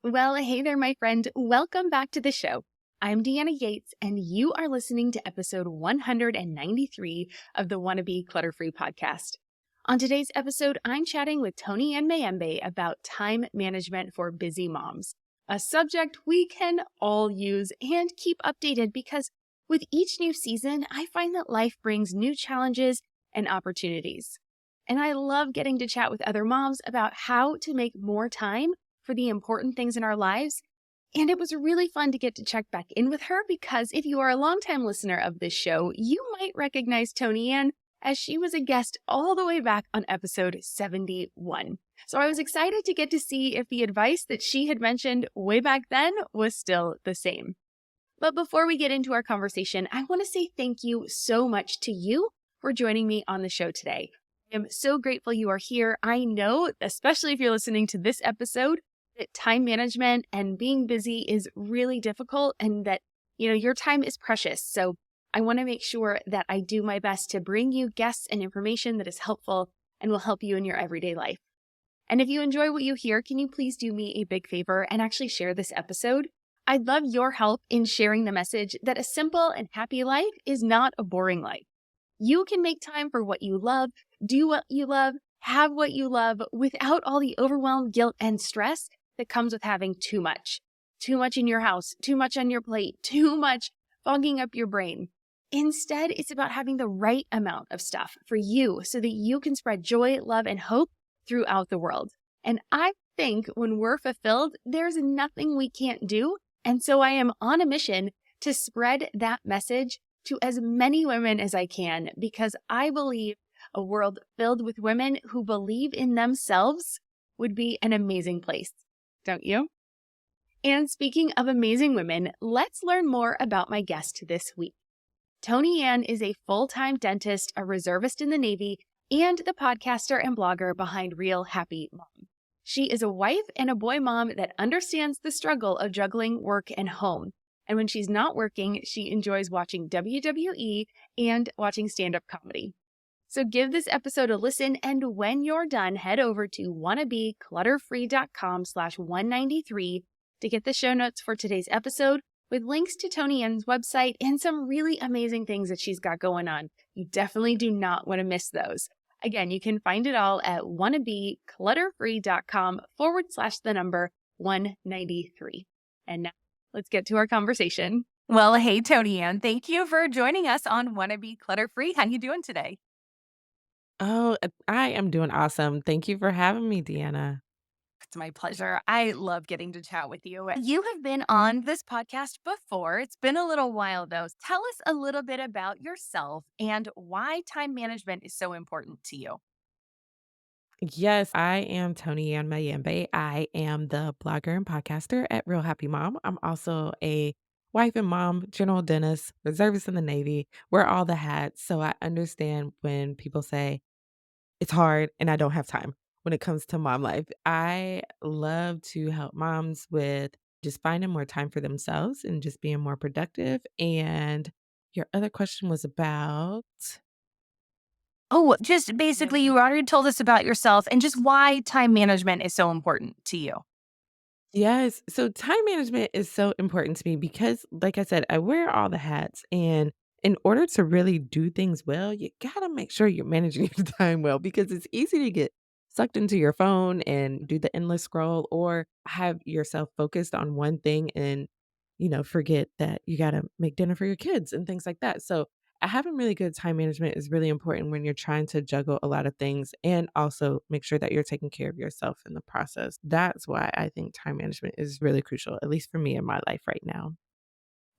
Well, hey there, my friend. Welcome back to the show. I'm Deanna Yates, and you are listening to episode 193 of the Wannabe Clutter podcast. On today's episode, I'm chatting with Toni-Ann Mayembe about time management for busy moms, a subject we can all use and keep updated because with each new season, I find that life brings new challenges and opportunities. And I love getting to chat with other moms about how to make more time for the important things in our lives. And it was really fun to get to check back in with her because if you are a longtime listener of this show, you might recognize Toni-Ann as she was a guest all the way back on episode 71. So I was excited to get to see if the advice that she had mentioned way back then was still the same. But before we get into our conversation, I want to say thank you so much to you for joining me on the show today. I am so grateful you are here. I know, especially if you're listening to this episode, that time management and being busy is really difficult and that, your time is precious. So I want to make sure that I do my best to bring you guests and information that is helpful and will help you in your everyday life. And if you enjoy what you hear, can you please do me a big favor and actually share this episode? I'd love your help in sharing the message that a simple and happy life is not a boring life. You can make time for what you love, do what you love, have what you love without all the overwhelm, guilt, and stress that comes with having too much. Too much in your house, too much on your plate, too much fogging up your brain. Instead, it's about having the right amount of stuff for you so that you can spread joy, love, and hope throughout the world. And I think when we're fulfilled, there's nothing we can't do. And so I am on a mission to spread that message to as many women as I can because I believe a world filled with women who believe in themselves would be an amazing place. Don't you? And speaking of amazing women, let's learn more about my guest this week. Toni-Ann is a full-time dentist, a reservist in the Navy, and the podcaster and blogger behind Real Happy Mom. She is a wife and a boy mom that understands the struggle of juggling work and home. And when she's not working, she enjoys watching WWE and watching stand-up comedy. So give this episode a listen, and when you're done, head over to wannabeclutterfree.com/193 to get the show notes for today's episode with links to Toni-Ann's website and some really amazing things that she's got going on. You definitely do not want to miss those. Again, you can find it all at wannabeclutterfree.com/193. And now let's get to our conversation. Well, hey, Toni-Ann, thank you for joining us on Wannabe Clutter Free. How you doing today? Oh, I am doing awesome. Thank you for having me, Deanna. It's my pleasure. I love getting to chat with you. You have been on this podcast before. It's been a little while, though. Tell us a little bit about yourself and why time management is so important to you. Yes, I am Toni Ann Mayembe. I am the blogger and podcaster at Real Happy Mom. I'm also a wife and mom, general dentist, reservist in the Navy, wear all the hats. So I understand when people say it's hard and I don't have time when it comes to mom life. I love to help moms with just finding more time for themselves and just being more productive. And your other question was about. Oh, just basically, you already told us about yourself and just why time management is so important to you. Yes. So time management is so important to me because, like I said, I wear all the hats. And in order to really do things well, you got to make sure you're managing your time well because it's easy to get sucked into your phone and do the endless scroll or have yourself focused on one thing and, forget that you got to make dinner for your kids and things like that. So having really good time management is really important when you're trying to juggle a lot of things and also make sure that you're taking care of yourself in the process. That's why I think time management is really crucial, at least for me in my life right now.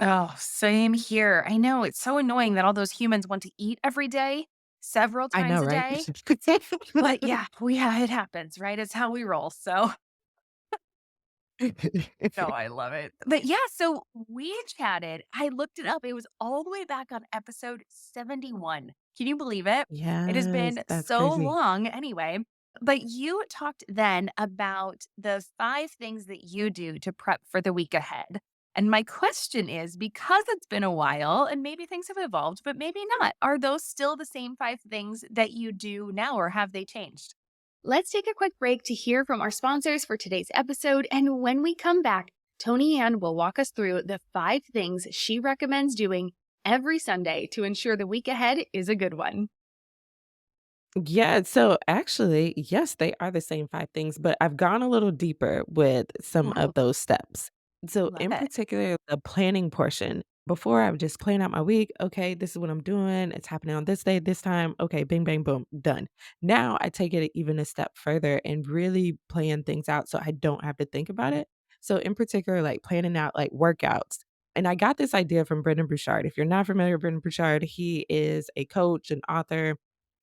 Oh, same here. I know it's so annoying that all those humans want to eat every day, several I know, times a right? day. But yeah, it happens, right? It's how we roll. So no, I love it. But yeah, so we chatted. I looked it up. It was all the way back on episode 71. Can you believe it? It has Yes, been that's so crazy. long anyway. But you talked then about the 5 things that you do to prep for the week ahead. And my question is because it's been a while and maybe things have evolved, but maybe not, are those still the same 5 things that you do now or have they changed? Let's take a quick break to hear from our sponsors for today's episode. And when we come back, Toni Ann will walk us through the 5 things she recommends doing every Sunday to ensure the week ahead is a good one. Yeah, so actually, yes, they are the same 5 things, but I've gone a little deeper with some Oh, of those steps. So, love in it. particular, the planning portion. Before I would just plan out my week. Okay, this is what I'm doing. It's happening on this day, this time. Okay, bing, bang, boom, done. Now I take it even a step further and really plan things out so I don't have to think about it. So, in particular, like planning out like workouts. And I got this idea from Brendan Bouchard. If you're not familiar with Brendan Bouchard, he is a coach, an author.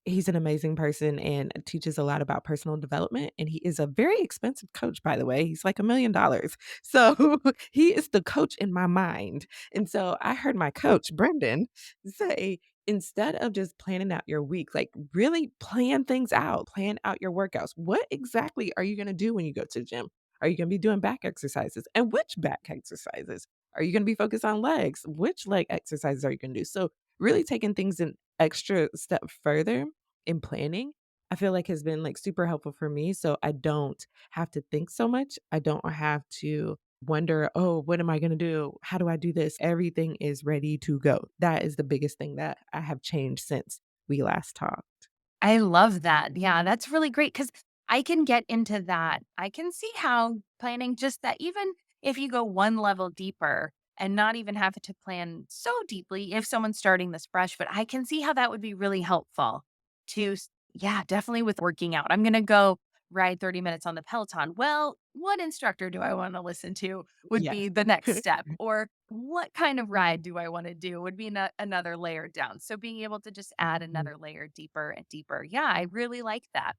He's an amazing person and teaches a lot about personal development, and he is a very expensive coach, by the way. He's like $1,000,000. So, he is the coach in my mind, and so I heard my coach, Brendan, say, "Instead of just planning out your week, like, really plan things out, plan out your workouts. What exactly are you gonna do when you go to the gym? Are you gonna be doing back exercises? And which back exercises? Are you gonna be focused on legs? Which leg exercises are you gonna do?" So, really taking things in extra step further in planning, I feel like has been like super helpful for me. So I don't have to think so much. I don't have to wonder, oh, what am I going to do? How do I do this? Everything is ready to go. That is the biggest thing that I have changed since we last talked. I love that. Yeah, that's really great because I can get into that. I can see how planning just that, even if you go one level deeper and not even have to plan so deeply if someone's starting this fresh, but I can see how that would be really helpful to, yeah, definitely with working out. I'm going to go ride 30 minutes on the Peloton. Well, what instructor do I want to listen to would Yeah. be the next step. Or what kind of ride do I want to do would be another layer down. So being able to just add Mhm. another layer deeper and deeper. Yeah, I really like that.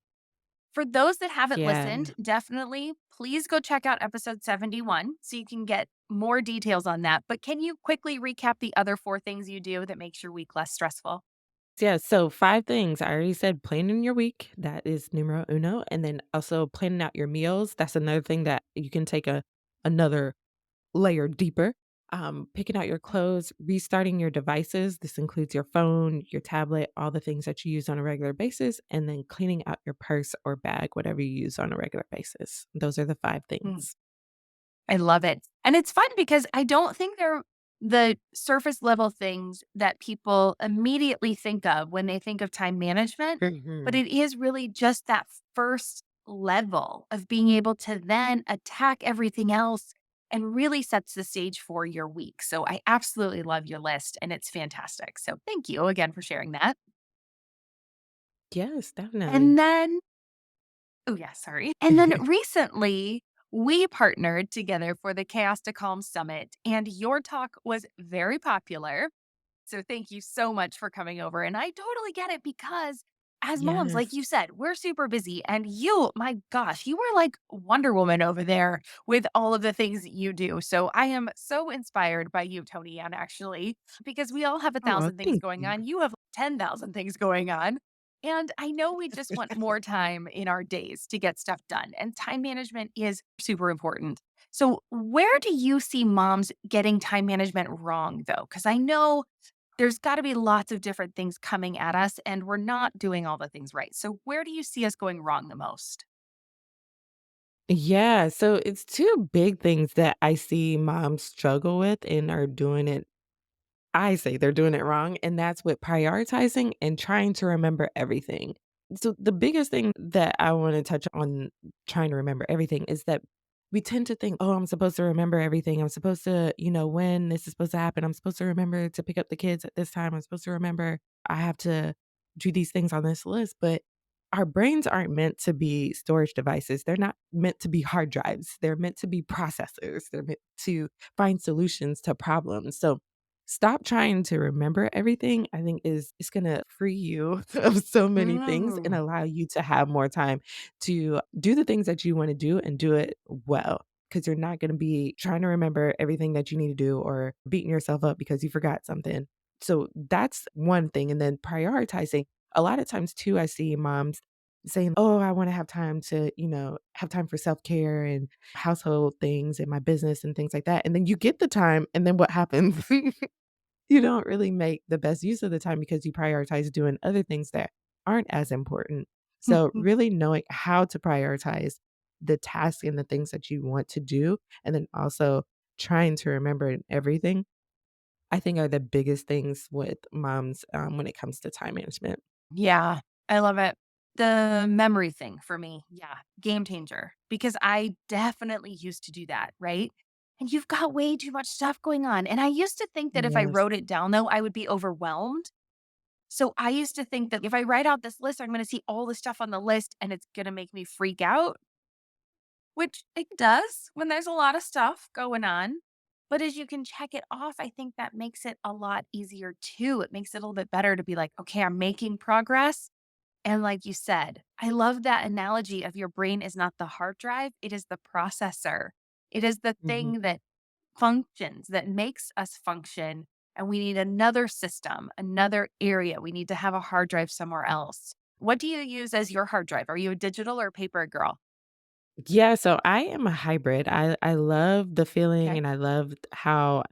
For those that haven't Yeah. listened, definitely please go check out episode 71 so you can get more details on that. But can you quickly recap the other 4 things you do that makes your week less stressful? Yeah. So 5 things. I already said planning your week. That is numero uno. And then also planning out your meals. That's another thing that you can take another layer deeper. Picking out your clothes, restarting your devices. This includes your phone, your tablet, all the things that you use on a regular basis, and then cleaning out your purse or bag, whatever you use on a regular basis. Those are the 5 things. I love it. And it's fun because I don't think they're the surface level things that people immediately think of when they think of time management, but Mhm. it is really just that first level of being able to then attack everything else and really sets the stage for your week. So I absolutely love your list and it's fantastic. So thank you again for sharing that. Yes, And definitely. then Oh, yeah, sorry. And then recently, we partnered together for the Chaos to Calm Summit, and your talk was very popular. So thank you so much for coming over. And I totally get it because as moms, like Yes. you said, we're super busy. And you, my gosh, you were like Wonder Woman over there with all of the things that you do. So I am so inspired by you, Tony Ann, actually, because we all have a Oh, thousand things thank going you. on. You have 10,000 things going on. And I know we just want more time in our days to get stuff done. And time management is super important. So, where do you see moms getting time management wrong, though? Because I know there's got to be lots of different things coming at us, and we're not doing all the things right. So, where do you see us going wrong the most? Yeah, so it's 2 big things that I see moms struggle with and are doing it I say they're doing it wrong, and that's with prioritizing and trying to remember everything. So, the biggest thing that I wanna touch on trying to remember everything is that we tend to think, "Oh, I'm supposed to remember everything. I'm supposed to, when this is supposed to happen, I'm supposed to remember to pick up the kids at this time. I'm supposed to remember I have to do these things on this list," but our brains aren't meant to be storage devices. They're not meant to be hard drives. They're meant to be processors. They're meant to find solutions to problems. So, stop trying to remember everything, I think is gonna free you of so many things and Mm. allow you to have more time to do the things that you wanna do and do it well. Because 'cause you're not gonna be trying to remember everything that you need to do or beating yourself up because you forgot something. So that's one thing, and then prioritizing. A lot of times too, I see moms saying, "Oh, I wanna have time to, have time for self-care and household things and my business and things like that," and then you get the time, and then what happens? You don't really make the best use of the time because you prioritize doing other things that aren't as important. So, really knowing how to prioritize the tasks and the things that you want to do, and then also trying to remember everything, I think are the biggest things with moms, when it comes to time management. Yeah, I love it. The memory thing for me, yeah, game changer because I definitely used to do that, right? And you've got way too much stuff going on. And I used to think that if I Yes. wrote it down, though, I would be overwhelmed. So I used to think that if I write out this list, I'm going to see all the stuff on the list and it's going to make me freak out, which it does when there's a lot of stuff going on. But as you can check it off, I think that makes it a lot easier too. It makes it a little bit better to be like, okay, I'm making progress. And like you said, I love that analogy of your brain is not the hard drive, it is the processor. It is the Mhm. thing that functions, that makes us function. And we need another system, another area. We need to have a hard drive somewhere else. What do you use as your hard drive? Are you a digital or paper girl? Yeah, so I am a hybrid. I love the feeling Okay. and I love how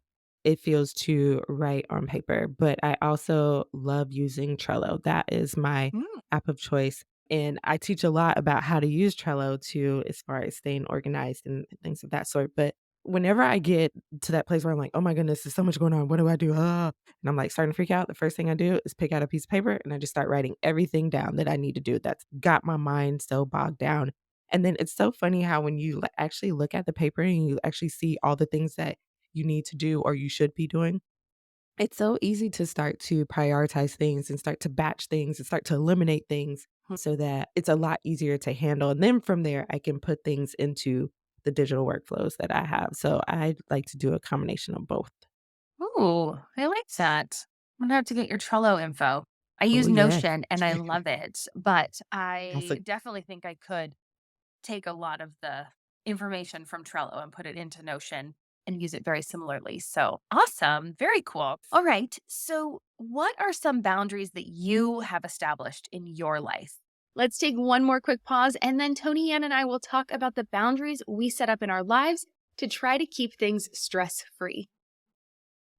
it feels to write on paper, but I also love using Trello. That is my Mm, app of choice. And I teach a lot about how to use Trello to as far as staying organized and things of that sort. But whenever I get to that place where I'm like, oh my goodness, there's so much going on. What do I do? Ah. And I'm like starting to freak out. The first thing I do is pick out a piece of paper and I just start writing everything down that I need to do that's got my mind so bogged down. And then it's so funny how when you actually look at the paper and you actually see all the things that you need to do or you should be doing, it's so easy to start to prioritize things and start to batch things and start to eliminate things hmm. so that it's a lot easier to handle. And then from there, I can put things into the digital workflows that I have. So I like to do a combination of both. Ooh, I like that. I'm gonna have to get your Trello info. I Oh, use yes. Notion and I love it, but That's I a definitely think I could take a lot of the information from Trello and put it into Notion and use it very similarly. So awesome. Very cool. All right. So, what are some boundaries that you have established in your life? Let's take one more quick pause, and then Toni Ann and I will talk about the boundaries we set up in our lives to try to keep things stress free.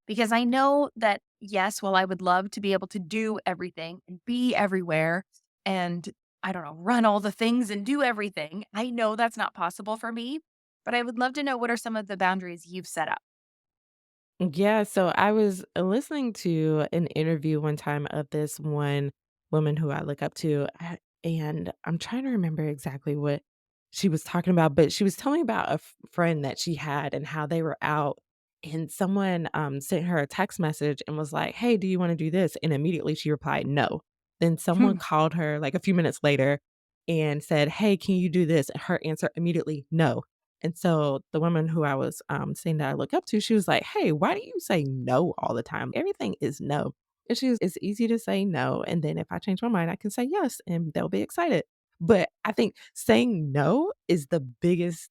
Because I know that, yes, while I would love to be able to do everything and be everywhere and I don't know, run all the things and do everything, I know that's not possible for me. But I would love to know what are some of the boundaries you've set up? Yeah, so I was listening to an interview one time of this one woman who I look up to, and I'm trying to remember exactly what she was talking about, but she was telling me about a friend that she had and how they were out, and someone sent her a text message and was like, "Hey, do you want to do this?" And immediately she replied, "No." Then someone called her like a few minutes later and said, "Hey, can you do this?" And her answer immediately, "No." And so the woman who I was, saying that I look up to, she was like, "Hey, why do you say no all the time? Everything is no." And she was, "It's easy to say no, and then if I change my mind, I can say yes, and they'll be excited." But I think saying no is the biggest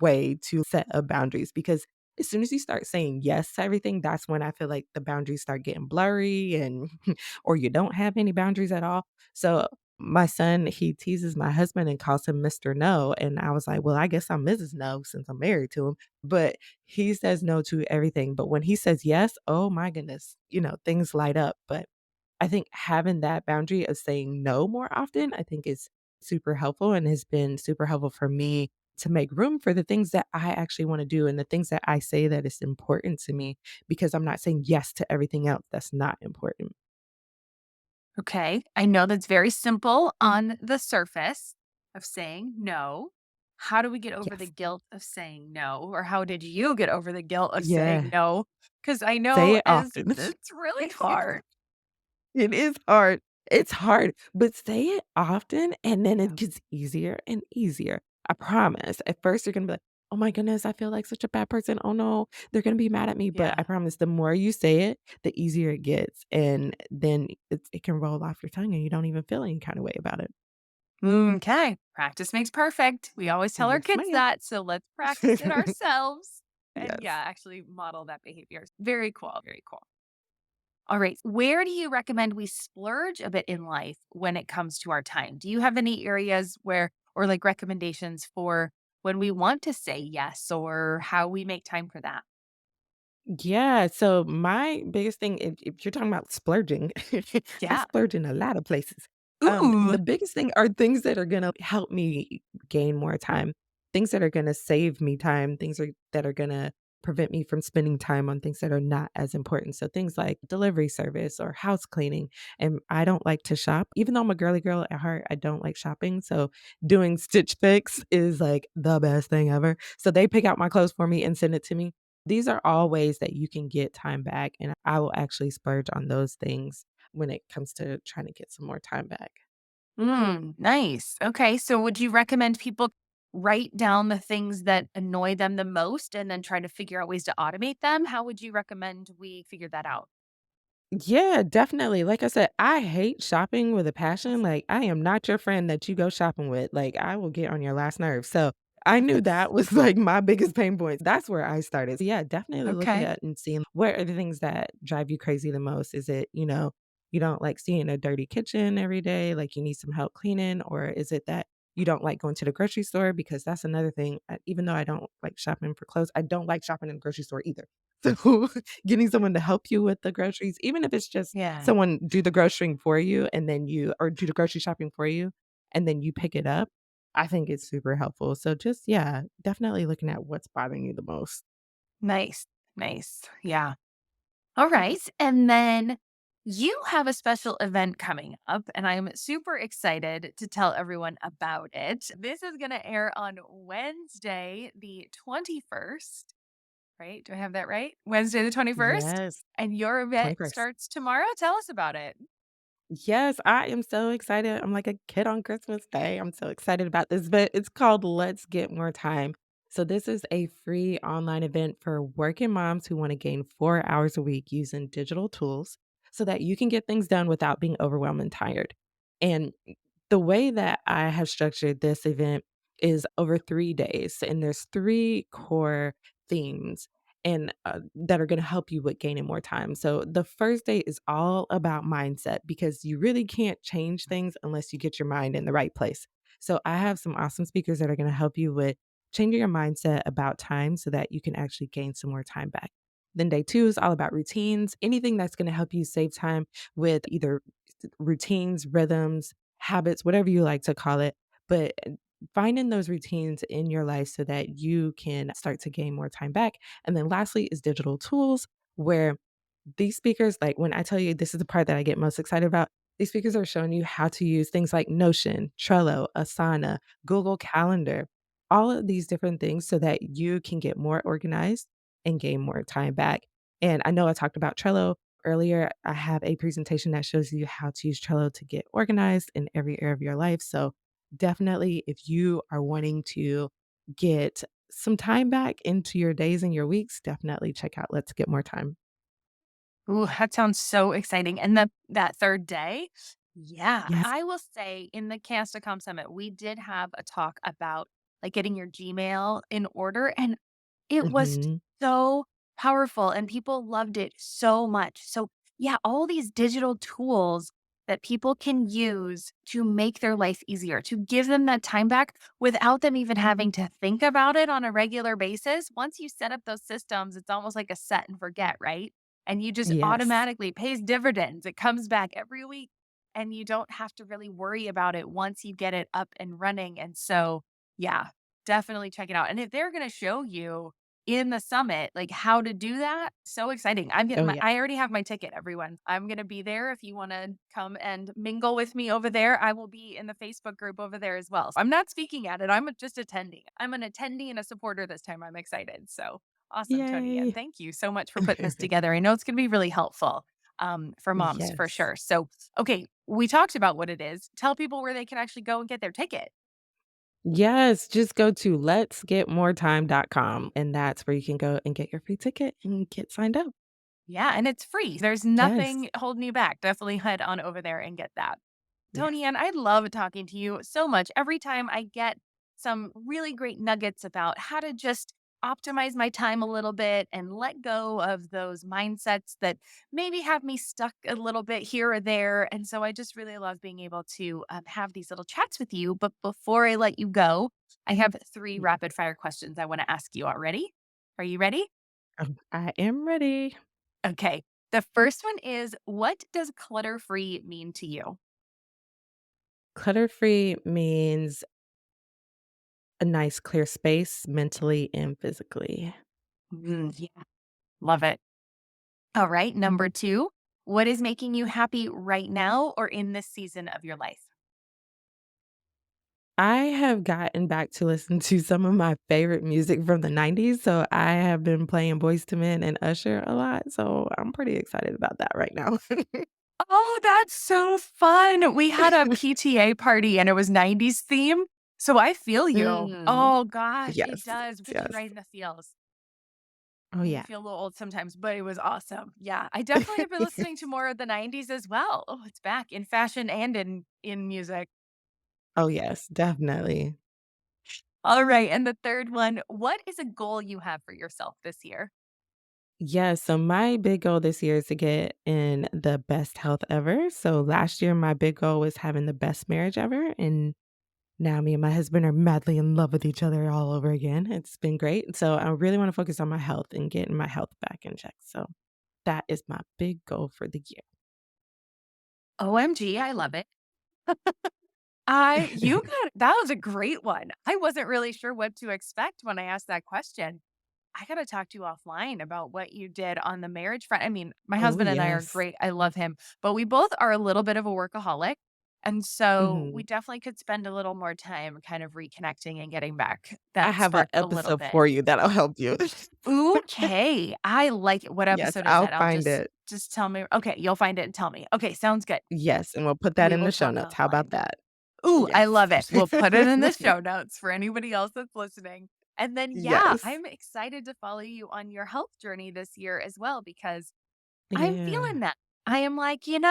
way to set up boundaries because as soon as you start saying yes to everything, that's when I feel like the boundaries start getting blurry and or you don't have any boundaries at all. So my son, he teases my husband and calls him Mr. No, and I was like, "Well, I guess I'm Mrs. No since I'm married to him." But he says no to everything, but when he says yes, oh my goodness, things light up. But I think having that boundary of saying no more often, I think is super helpful and has been super helpful for me to make room for the things that I actually wanna do and the things that I say that is important to me because I'm not saying yes to everything else that's not important. Okay. I know that's very simple on the surface of saying no. How do we get over the Yes. guilt of saying no? Or how did you get over the guilt of saying Yeah. no? Because I Say know it as often. it's really hard. It is hard. It's hard, but say it often and then Yeah. it gets easier and easier. I promise. At first, you're gonna be like, "Oh my goodness, I feel like such a bad person. Oh no, they're gonna be mad at me." But I Yeah. promise the more you say it, the easier it gets. And then it can roll off your tongue and you don't even feel any kind of way about it. Okay. Practice makes perfect. We always tell our Yes, kids ma'am. that. So let's practice it ourselves. And yeah, Yes. actually model that behavior. Very cool. Very cool. All right. Where do you recommend we splurge a bit in life when it comes to our time? Do you have any areas where, or like recommendations for when we want to say yes or how we make time for that? Yeah, so my biggest thing, if you're talking about splurging, I Yeah. splurge in a lot of places. Ooh, The biggest thing are things that are gonna help me gain more time, things that are gonna save me time, that are gonna prevent me from spending time on things that are not as important. So things like delivery service or house cleaning. And I don't like to shop. Even though I'm a girly girl at heart, I don't like shopping. So doing Stitch Fix is like the best thing ever. So they pick out my clothes for me and send it to me. These are all ways that you can get time back. And I will actually splurge on those things when it comes to trying to get some more time back. nice. Okay, so would you recommend people write down the things that annoy them the most and then try to figure out ways to automate them? How would you recommend we figure that out? Yeah, definitely. Like I said, I hate shopping with a passion. Like, I am not your friend that you go shopping with. Like, I will get on your last nerve. So I knew that was like my biggest pain points. That's where I started. So yeah, definitely looking Okay. at and seeing what are the things that drive you crazy the most. Is it, you don't like seeing a dirty kitchen every day, like you need some help cleaning, or is it that you don't like going to the grocery store? Because that's another thing. Even though I don't like shopping for clothes, I don't like shopping in the grocery store either. So getting someone to help you with the groceries, even if it's just Yeah. someone do the grocerying for you and then you or do the grocery shopping for you and then you pick it up, I think it's super helpful. So just yeah, definitely looking at what's bothering you the most. Nice. Nice. Yeah. All right. And then you have a special event coming up, and I'm super excited to tell everyone about it. This is going to air on Wednesday, the 21st, right? Do I have that right? Wednesday, the 21st. Yes, And your event 21st. starts tomorrow. Tell us about it. Yes, I am so excited. I'm like a kid on Christmas Day. I'm so excited about this, but it's called Let's Get More Time. So this is a free online event for working moms who want to gain 4 hours a week using digital tools so that you can get things done without being overwhelmed and tired. And the way that I have structured this event is over 3 days, and there's 3 core themes and that are going to help you with gaining more time. So the first day is all about mindset because you really can't change things unless you get your mind in the right place. So I have some awesome speakers that are going to help you with changing your mindset about time so that you can actually gain some more time back. Then day 2 is all about routines, anything that's going to help you save time with either routines, rhythms, habits, whatever you like to call it. But finding those routines in your life so that you can start to gain more time back. And then lastly is digital tools where these speakers, like when I tell you this is the part that I get most excited about, these speakers are showing you how to use things like Notion, Trello, Asana, Google Calendar, all of these different things so that you can get more organized and gain more time back. And I know I talked about Trello earlier. I have a presentation that shows you how to use Trello to get organized in every area of your life. So definitely, if you are wanting to get some time back into your days and your weeks, definitely check out Let's Get More Time. Ooh, that sounds so exciting. And that third day, yeah, Yes. I will say in the Cast.com Summit, we did have a talk about like getting your Gmail in order. And it was Mhm. so powerful and people loved it so much. So, yeah, all these digital tools that people can use to make their life easier, to give them that time back without them even having to think about it on a regular basis. Once you set up those systems, it's almost like a set and forget, right? And you just Yes. automatically pays dividends. It comes back every week and you don't have to really worry about it once you get it up and running. And so, yeah, definitely check it out. And if they're going to show you in the summit, like how to do that, so exciting. I'm getting Oh, my yeah. I already have my ticket, everyone. I'm gonna be there. If you wanna come and mingle with me over there, I will be in the Facebook group over there as well. So I'm not speaking at it, I'm just attending. I'm an attendee and a supporter this time. I'm excited. So awesome, Tony. And Yay. thank you so much for putting this together. I know it's gonna be really helpful for moms for Yes. sure. So okay, we talked about what it is. Tell people where they can actually go and get their ticket. Yes, just go to letsgetmoretime.com, and that's where you can go and get your free ticket and get signed up. Yeah, and it's free. There's Yes. nothing holding you back. Definitely head on over there and get that. Yes. Toni-Ann, I love talking to you so much. Every time I get some really great nuggets about how to just optimize my time a little bit and let go of those mindsets that maybe have me stuck a little bit here or there. And so I just really love being able to have these little chats with you. But before I let you go, I have three Yeah. rapid fire questions I want to ask you already. Are you ready? I am ready. Okay. The first one is, what does clutter free mean to you? Clutter-free means a nice clear space mentally and physically. Yeah, love it. All right. Number two, what is making you happy right now or in this season of your life? I have gotten back to listen to some of my favorite music from the '90s, so I have been playing Boyz II Men and Usher a lot, so I'm pretty excited about that right now. Oh, that's so fun. We had a PTA party and it was 90s theme. So I feel you. Mm. Oh gosh, it Yes, does. Get you yes. right in the feels. Oh, Made me yeah. feel a little old sometimes, but it was awesome. Yeah, I definitely have been listening to more of the 90s as well. Oh, it's back in fashion and in music. Oh, yes, definitely. All right, and the third one, what is a goal you have for yourself this year? Yeah, so my big goal this year is to get in the best health ever. So last year, my big goal was having the best marriage ever, and now me and my husband are madly in love with each other all over again. It's been great. So I really want to focus on my health and getting my health back in check. So that is my big goal for the OMG, I love it. I year. you got that was a great one. I wasn't really sure what to expect when I asked that question. I gotta talk to you offline about what you did on the marriage front. I mean, my Oh, husband and I are yes. great. I love him, but we both are a little bit of a workaholic. And so we Mhm. definitely could spend a little more time kind of reconnecting and getting back I that have an spark a little episode bit. for you that'll help you. Okay. I like it. What Yes, episode is I'll that? I'll find just it. just tell me. Okay, you'll find it and tell me. Okay, sounds good. Yes, and we'll put that We in will the show talk notes. How about offline. that? Ooh, I Yes. love it. We'll put it in the show notes for anybody else that's listening. And then, yeah, Yes. I'm excited to follow you on your health journey this year as well because I'm Yeah. feeling that. I am like, I'm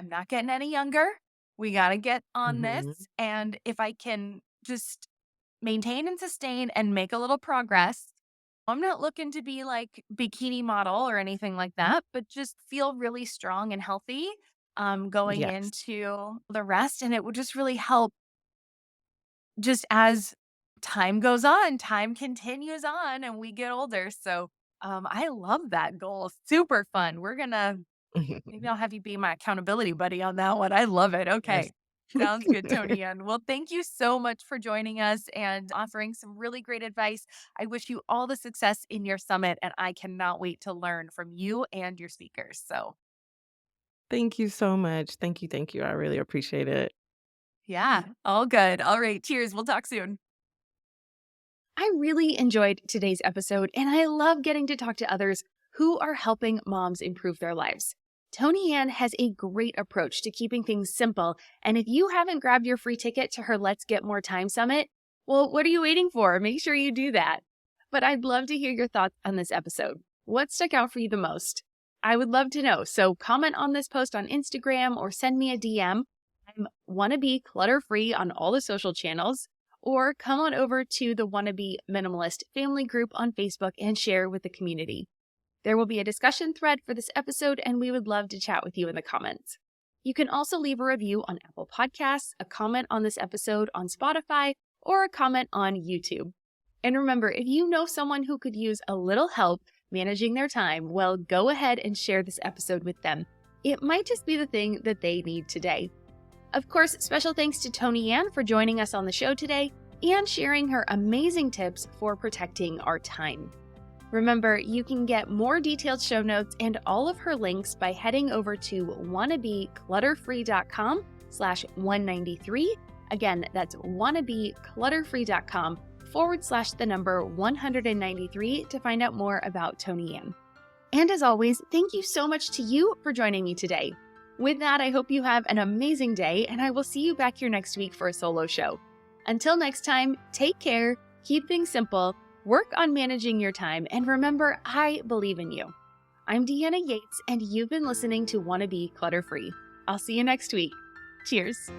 not getting any younger. We got to get on this. Mhm. And if I can just maintain and sustain and make a little progress, I'm not looking to be like bikini model or anything like that, but just feel really strong and healthy going Yes. into the rest. And it would just really help just as time goes on, time continues on and we get older. So I love that goal. Super fun. We're gonna maybe I'll have you be my accountability buddy on that one. I love it. Yes. Okay. Sounds good, Tony Ann. Well, thank you so much for joining us and offering some really great advice. I wish you all the success in your summit, and I cannot wait to learn from you and your speakers. So, Thank you so much. Thank you. I really appreciate it. yeah, all good. All right. Cheers. We'll talk soon. I really enjoyed today's episode, and I love getting to talk to others who are helping moms improve their lives. Toni-Ann has a great approach to keeping things simple, and if you haven't grabbed your free ticket to her Let's Get More Time Summit, well, what are you waiting for? Make sure you do that. But I'd love to hear your thoughts on this episode. What stuck out for you the most? I would love to know, so comment on this post on Instagram or send me a DM. I'm Wannabe Clutter Free on all the social channels, or come on over to the Wannabe Minimalist family group on Facebook and share with the community. There will be a discussion thread for this episode, and we would love to chat with you in the comments. You can also leave a review on Apple Podcasts, a comment on this episode on Spotify, or a comment on YouTube. And remember, if you know someone who could use a little help managing their time, well, go ahead and share this episode with them. It might just be the thing that they need today. Of course, special thanks to Toni-Ann for joining us on the show today and sharing her amazing tips for protecting our time. Remember, you can get more detailed show notes and all of her links by heading over to wannabeclutterfree.com/193. Again, that's wannabeclutterfree.com/193 to find out more about Toni-Ann. And as always, thank you so much to you for joining me today. With that, I hope you have an amazing day, and I will see you back here next week for a solo show. Until next time, take care, keep things simple, work on managing your time, and remember, I believe in you. I'm Deanna Yates, and you've been listening to Wannabe Clutter Free. I'll see you next week. Cheers.